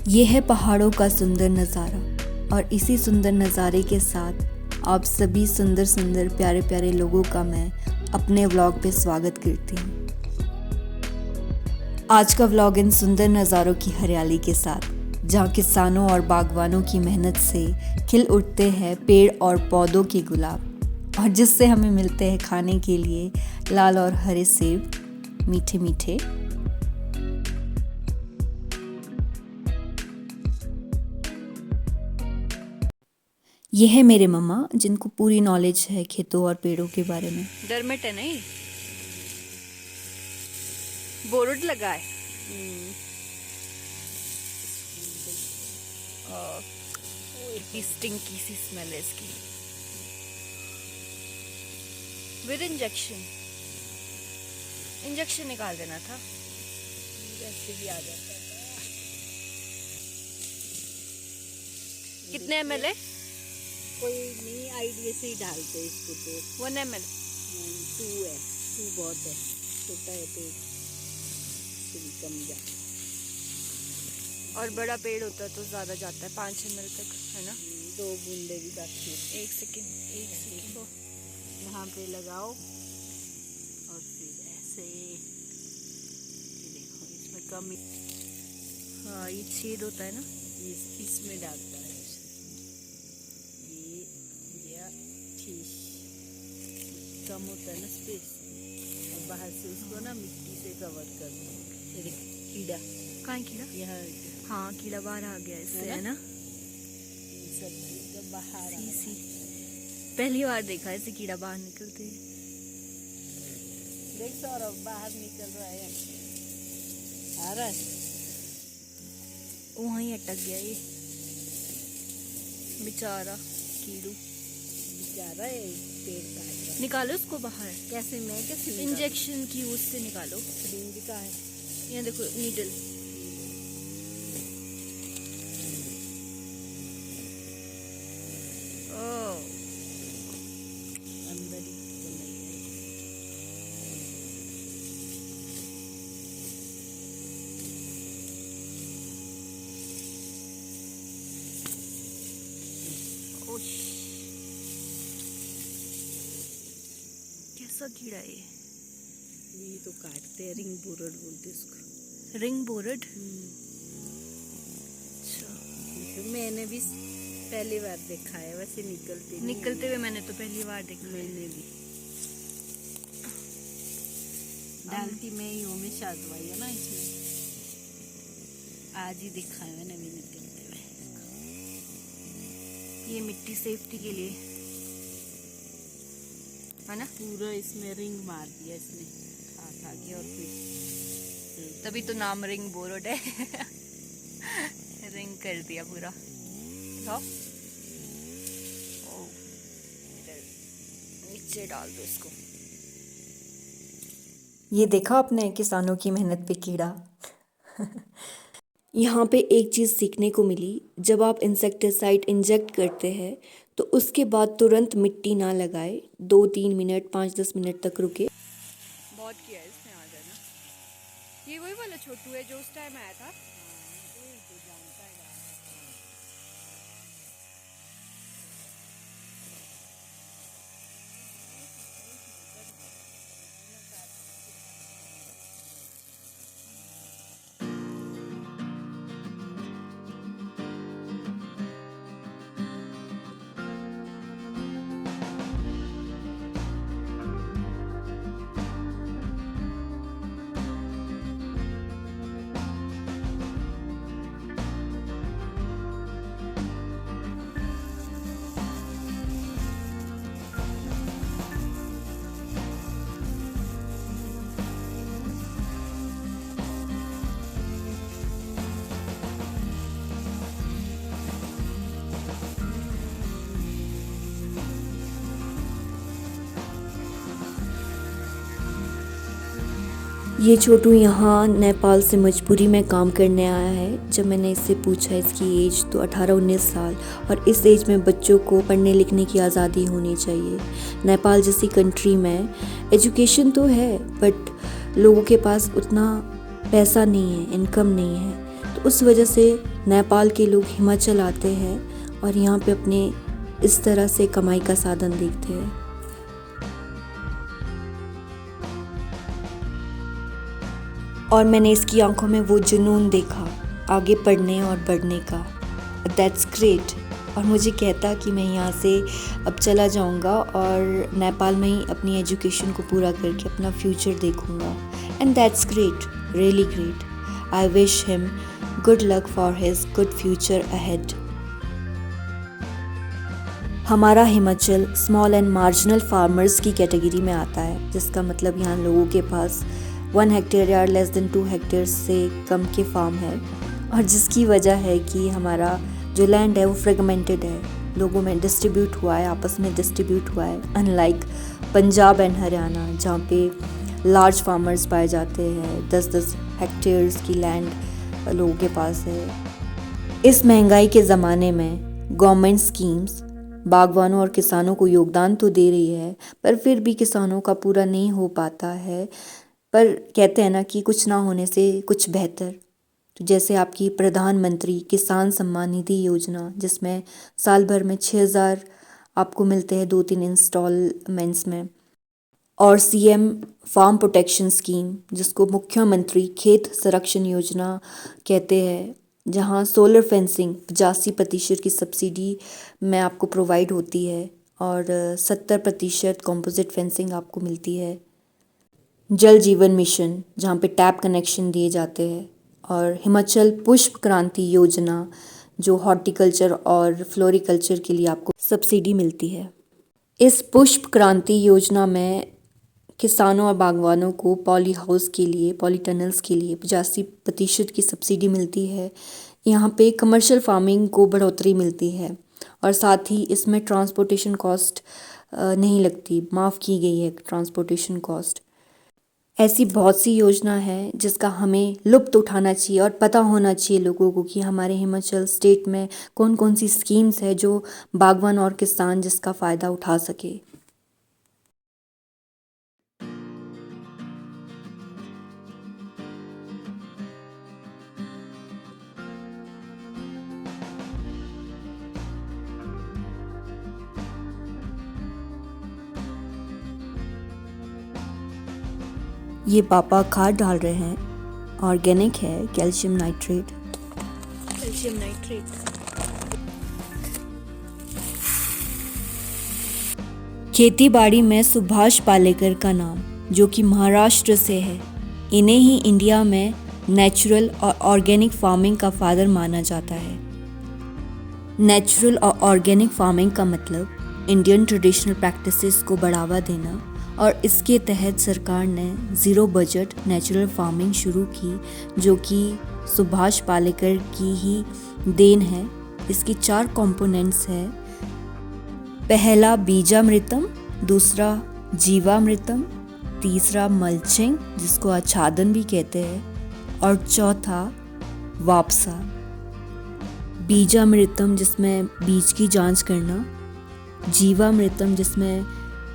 ये है पहाड़ों का सुंदर नज़ारा और इसी सुंदर नज़ारे के साथ आप सभी सुंदर सुंदर प्यारे प्यारे लोगों का मैं अपने व्लॉग पे स्वागत करती हूँ। आज का व्लॉग इन सुंदर नज़ारों की हरियाली के साथ, जहाँ किसानों और बागवानों की मेहनत से खिल उठते हैं पेड़ और पौधों के गुलाब, और जिससे हमें मिलते हैं खाने के लिए लाल और हरे सेब मीठे मीठे। ये है मेरे मम्मा, जिनको पूरी नॉलेज है खेतों और पेड़ों के बारे में। डरमेट है नहीं, बोर्ड लगा है। स्टिंकी सी स्मेल है इसकी। विद इंजेक्शन निकाल देना था, वैसे भी आ जाता है। कितने ml है? कोई नहीं, आइडिया से ही डालते हैं इसको। तो 1 ml 2 है, 2 बहुत है, छोटा है पेड़ से भी कम जाता है। और बड़ा पेड़ होता तो ज़्यादा जाता है, 5 ml तक, है ना। 2 बूंदे भी काफी है। एक सेकेंड यहाँ पे लगाओ और फिर ऐसे देखो, इसमें कम हाँ, ये छेद होता है ना, इसमें डालता है। ठीक कम होता है ना स्पेस, और बाहर से उसको ना मिट्टी से कवर कर दो। ये कीड़ा, कहाँ है कीड़ा? यहाँ हाँ, कीड़ा बाहर आ गया इससे, है ना। सब चीज़ बाहर आ सी पहली बार देखा ऐसे कीड़ा बाहर निकलते हैं। देख सौरभ, बाहर निकल रहा है, आ रहा है। वहीं अटक गया ये बेचारा कीड़ू। जा रहा है, पेड़ काट रहा है। निकालो उसको बाहर। कैसे? मैं कैसे इंजेक्शन की उससे निकालो। सिरिंज का है, यहाँ देखो, नीडल। ओह, अंदर ही चला गया। ओश, कैसा कीड़ा है ये तो काटते हैं, रिंग बोरड बोलते इसको। Ring board. अच्छा, मैंने भी पहली बार देखा है, वैसे निकलते हुए मैंने तो पहली बार देखा। मैंने भी डालती मैं ही हूँ, हमेशा दवाई है ना इसमें। आज ही देखा है मैंने भी निकलते हुए। ये मिट्टी सेफ्टी के लिए, है ना। पूरा इसमें रिंग मार दिया इसने, खा के, और फिर तभी तो नाम रिंग बोरड है। रिंग कर दिया पूरा। दिखाओ। ओह, नीचे डाल दो इसको। ये देखा आपने किसानों की मेहनत पे कीड़ा। यहाँ पे एक चीज़ सीखने को मिली, जब आप इंसेक्टिसाइड इंजेक्ट करते हैं तो उसके बाद तुरंत मिट्टी ना लगाए, 2-3 मिनट 5-10 मिनट तक रुके। बहुत किया है इसने आज, है ना। ये वही वाला छोटू है जो उस टाइम आया था। ये छोटू यहाँ नेपाल से मजबूरी में काम करने आया है। जब मैंने इससे पूछा इसकी एज, तो 18-19 साल, और इस एज में बच्चों को पढ़ने लिखने की आज़ादी होनी चाहिए। नेपाल जैसी कंट्री में एजुकेशन तो है, बट लोगों के पास उतना पैसा नहीं है, इनकम नहीं है, तो उस वजह से नेपाल के लोग हिमाचल आते हैं और यहाँ पे अपने इस तरह से कमाई का साधन देखते हैं। और मैंने इसकी आंखों में वो जुनून देखा आगे पढ़ने और बढ़ने का। That's great. और मुझे कहता कि मैं यहाँ से अब चला जाऊँगा और नेपाल में ही अपनी एजुकेशन को पूरा करके अपना फ्यूचर देखूँगा। And that's great, really great. I wish him good luck for his good future ahead. हमारा Himachal small and marginal farmers की कैटेगरी में आता है, जिसका मतलब यहाँ लोगों के पास 1 हेक्टेयर या लेस देन 2 हेक्टेयर से कम के फार्म है, और जिसकी वजह है कि हमारा जो लैंड है वो फ्रेगमेंटेड है, लोगों में डिस्ट्रीब्यूट हुआ है, आपस में डिस्ट्रीब्यूट हुआ है। अनलाइक पंजाब एंड हरियाणा जहाँ पे लार्ज फार्मर्स पाए जाते हैं, 10-10 हेक्टेयर्स की लैंड लोगों के पास है। इस महंगाई के ज़माने में गवर्नमेंट स्कीम्स बागवानों और किसानों को योगदान तो दे रही है, पर फिर भी किसानों का पूरा नहीं हो पाता है। पर कहते हैं ना कि कुछ ना होने से कुछ बेहतर। तो जैसे आपकी प्रधानमंत्री किसान सम्मान निधि योजना, जिसमें साल भर में 6,000 आपको मिलते हैं 2-3 इंस्टॉलमेंट्स में, और सीएम फार्म प्रोटेक्शन स्कीम, जिसको मुख्यमंत्री खेत संरक्षण योजना कहते हैं, जहां सोलर फेंसिंग 85% की सब्सिडी में आपको प्रोवाइड होती है और 70% कॉम्पोजिट फेंसिंग आपको मिलती है। जल जीवन मिशन, जहाँ पे टैप कनेक्शन दिए जाते हैं, और हिमाचल पुष्प क्रांति योजना, जो हॉर्टिकल्चर और फ्लोरिकल्चर के लिए आपको सब्सिडी मिलती है। इस पुष्प क्रांति योजना में किसानों और बागवानों को पॉली हाउस के लिए, पॉली टनल्स के लिए 85% की सब्सिडी मिलती है। यहाँ पे कमर्शियल फार्मिंग को बढ़ोतरी मिलती है, और साथ ही इसमें ट्रांसपोर्टेशन कॉस्ट नहीं लगती, माफ़ की गई है ट्रांसपोर्टेशन कॉस्ट। ऐसी बहुत सी योजना है जिसका हमें लुत्फ़ उठाना चाहिए और पता होना चाहिए लोगों को कि हमारे हिमाचल स्टेट में कौन कौन सी स्कीम्स है जो बागवान और किसान जिसका फ़ायदा उठा सके। ये पापा खाद डाल रहे हैं, ऑर्गेनिक है, कैल्शियम नाइट्रेट। खेती बाड़ी में सुभाष पालेकर का नाम, जो कि महाराष्ट्र से है, इन्हें ही इंडिया में नेचुरल और ऑर्गेनिक फार्मिंग का फादर माना जाता है। नेचुरल और ऑर्गेनिक फार्मिंग का मतलब इंडियन ट्रेडिशनल प्रैक्टिसेस को बढ़ावा देना, और इसके तहत सरकार ने ज़ीरो बजट नेचुरल फार्मिंग शुरू की, जो कि सुभाष पालेकर की ही देन है। इसकी 4 कंपोनेंट्स है। पहला बीजामृतम, दूसरा जीवामृतम, तीसरा मल्चिंग, जिसको आच्छादन भी कहते हैं, और चौथा वापसा। बीजामृतम जिसमें बीज की जांच करना, जीवामृतम जिसमें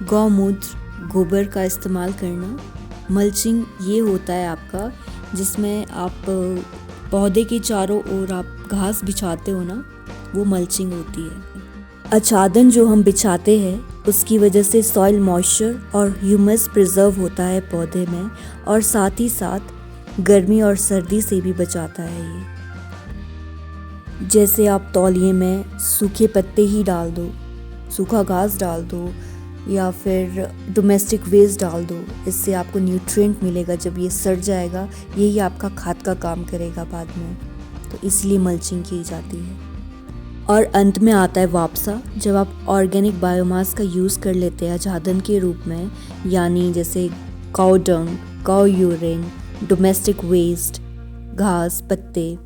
गौमूत्र गोबर का इस्तेमाल करना, मल्चिंग ये होता है आपका जिसमें आप पौधे के चारों ओर आप घास बिछाते हो ना, वो मल्चिंग होती है। आच्छादन जो हम बिछाते हैं उसकी वजह से सॉइल मॉइस्चर और ह्यूमस प्रिजर्व होता है पौधे में, और साथ ही साथ गर्मी और सर्दी से भी बचाता है ये। जैसे आप तौलिए में सूखे पत्ते ही डाल दो, सूखा घास डाल दो, या फिर डोमेस्टिक वेस्ट डाल दो, इससे आपको न्यूट्रिएंट मिलेगा। जब ये सड़ जाएगा यही आपका खाद का काम करेगा बाद में, तो इसलिए मल्चिंग की जाती है। और अंत में आता है वापसा, जब आप ऑर्गेनिक बायोमास का यूज़ कर लेते हैं आच्छादन के रूप में, यानी जैसे काऊ डंग, काऊ यूरिन, डोमेस्टिक वेस्ट, घास, पत्ते,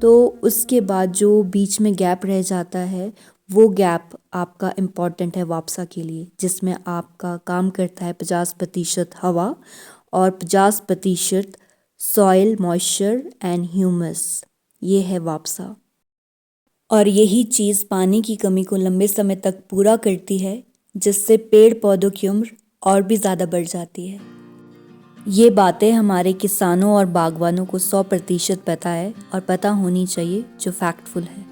तो उसके बाद जो बीच में गैप रह जाता है वो गैप आपका इम्पॉर्टेंट है वापसा के लिए, जिसमें आपका काम करता है 50% हवा और 50% सॉइल मॉइस्चर एंड ह्यूमस। ये है वापसा, और यही चीज़ पानी की कमी को लंबे समय तक पूरा करती है, जिससे पेड़ पौधों की उम्र और भी ज़्यादा बढ़ जाती है। ये बातें हमारे किसानों और बागवानों को 100% पता है और पता होनी चाहिए, जो फैक्टफुल है।